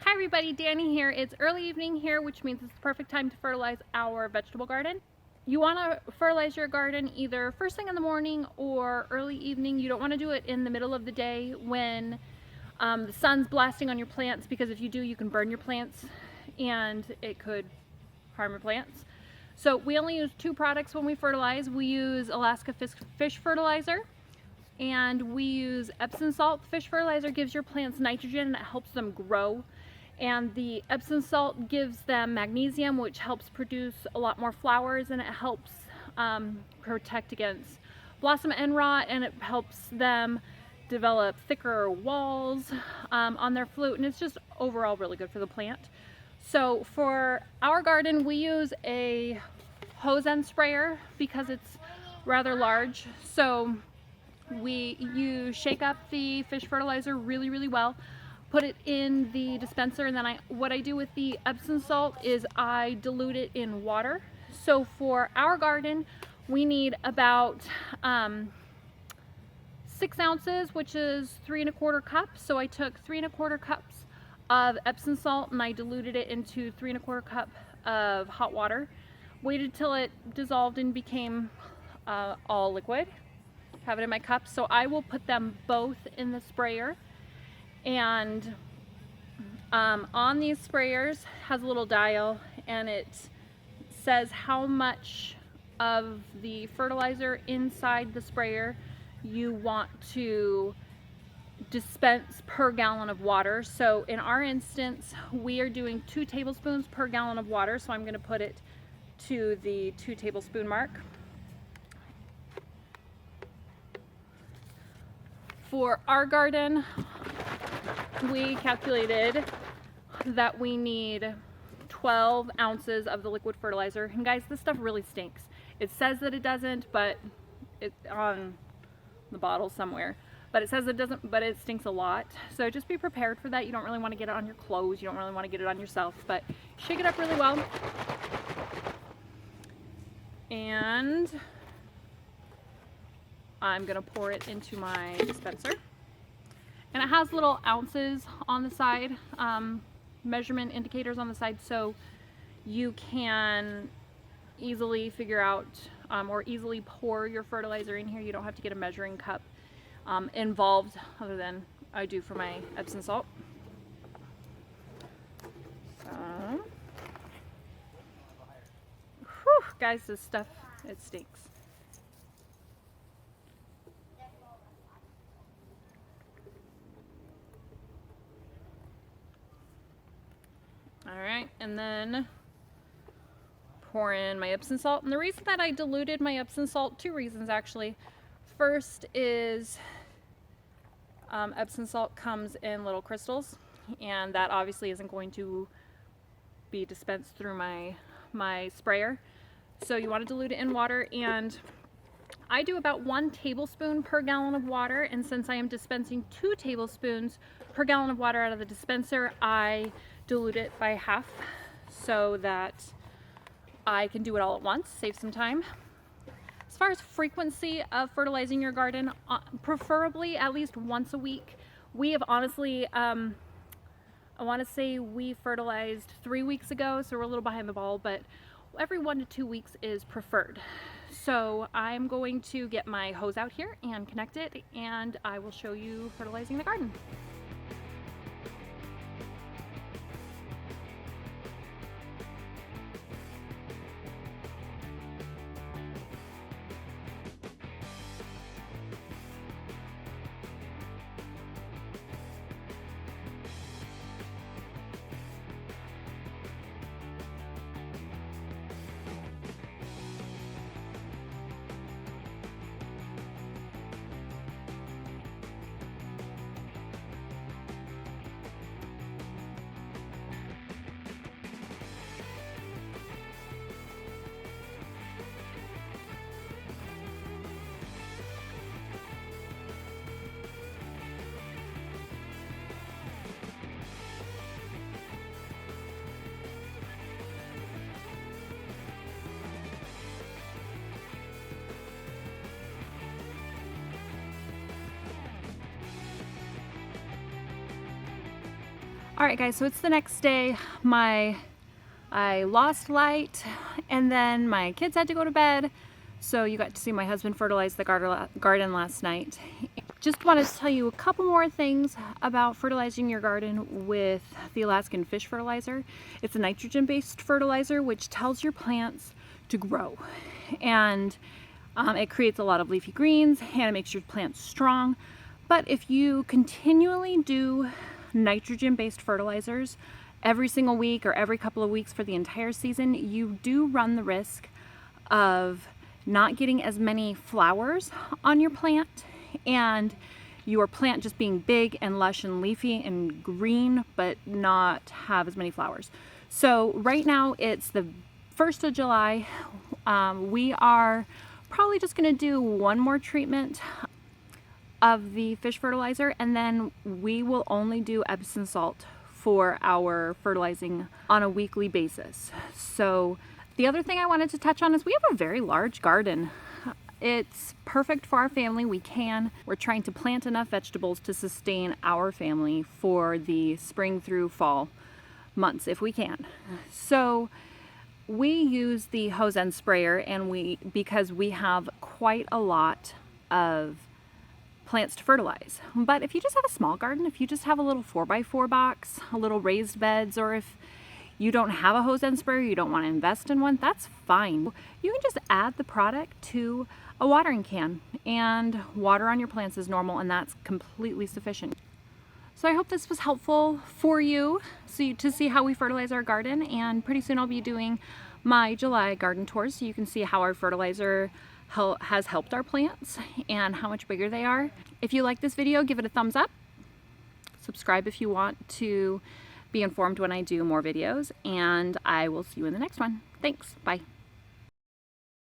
Hi everybody, Danny here. It's early evening here, which means it's the perfect time to fertilize our vegetable garden. You want to fertilize your garden either first thing in the morning or early evening. You don't want to do it in the middle of the day when the sun's blasting on your plants, because if you do, you can burn your plants and it could harm your plants. So we only use two products when we fertilize. We use Alaska Fish Fertilizer and we use Epsom salt. Fish fertilizer gives your plants nitrogen and it helps them grow. And the Epsom salt gives them magnesium, which helps produce a lot more flowers, and it helps protect against blossom end rot, and it helps them develop thicker walls on their fruit, and it's just overall really good for the plant. So for our garden, we use a hose end sprayer because it's rather large. So you shake up the fish fertilizer really well, put it in the dispenser, and then what I do with the Epsom salt is I dilute it in water. So for our garden, we need about 6 ounces, which is 3 1/4 cups. So I took 3 1/4 cups of Epsom salt and I diluted it into 3 1/4 cup of hot water. Waited till it dissolved and became all liquid. Have it in my cup. So I will put them both in the sprayer, and on these sprayers has a little dial, and it says how much of the fertilizer inside the sprayer you want to dispense per gallon of water. So in our instance, we are doing 2 tablespoons per gallon of water, so I'm going to put it to the 2 tablespoon mark. For our garden, we calculated that we need 12 ounces of the liquid fertilizer. And guys, this stuff really stinks. It says that it doesn't, but it's on the bottle somewhere. But it says it doesn't, but it stinks a lot. So just be prepared for that. You don't really want to get it on your clothes. You don't really want to get it on yourself, but shake it up really well. And I'm gonna pour it into my dispenser. And it has little ounces on the side, measurement indicators on the side, so you can easily figure out or easily pour your fertilizer in here. You don't have to get a measuring cup involved, other than I do for my Epsom salt. So, whew, guys, this stuff, it stinks. Alright, and then pour in my Epsom salt. And the reason that I diluted my Epsom salt, 2 reasons actually. First is Epsom salt comes in little crystals, and that obviously isn't going to be dispensed through my sprayer. So you want to dilute it in water, and I do about 1 tablespoon per gallon of water, and since I am dispensing 2 tablespoons per gallon of water out of the dispenser, I dilute it by half so that I can do it all at once, save some time. As far as frequency of fertilizing your garden, preferably at least once a week. We have honestly, I want to say we fertilized 3 weeks ago, so we're a little behind the ball, but every 1 to 2 weeks is preferred. So I'm going to get my hose out here and connect it, and I will show you fertilizing the garden. Alright guys, so it's the next day. I lost light and then my kids had to go to bed. So you got to see my husband fertilize the garden last night. Just wanted to tell you a couple more things about fertilizing your garden with the Alaskan Fish Fertilizer. It's a nitrogen-based fertilizer which tells your plants to grow. And it creates a lot of leafy greens and it makes your plants strong. But if you continually do nitrogen-based fertilizers every single week or every couple of weeks for the entire season, you do run the risk of not getting as many flowers on your plant and your plant just being big and lush and leafy and green but not have as many flowers. So right now it's the 1st of July. We are probably just going to do one more treatment of the fish fertilizer, and then we will only do Epsom salt for our fertilizing on a weekly basis. So the other thing I wanted to touch on is we have a very large garden. It's perfect for our family. We're trying to plant enough vegetables to sustain our family for the spring through fall months if we can. So we use the hose end sprayer, and because we have quite a lot of plants to fertilize. But if you just have a small garden, if you just have a little 4x4 box, a little raised beds, or if you don't have a hose end sprayer, you don't want to invest in one, that's fine. You can just add the product to a watering can and water on your plants as normal, and that's completely sufficient. So I hope this was helpful for you to see how we fertilize our garden, and pretty soon I'll be doing my July garden tours so you can see how our fertilizer has helped our plants and how much bigger they are. If you like this video, give it a thumbs up. Subscribe if you want to be informed when I do more videos, and I will see you in the next one. Thanks. Bye.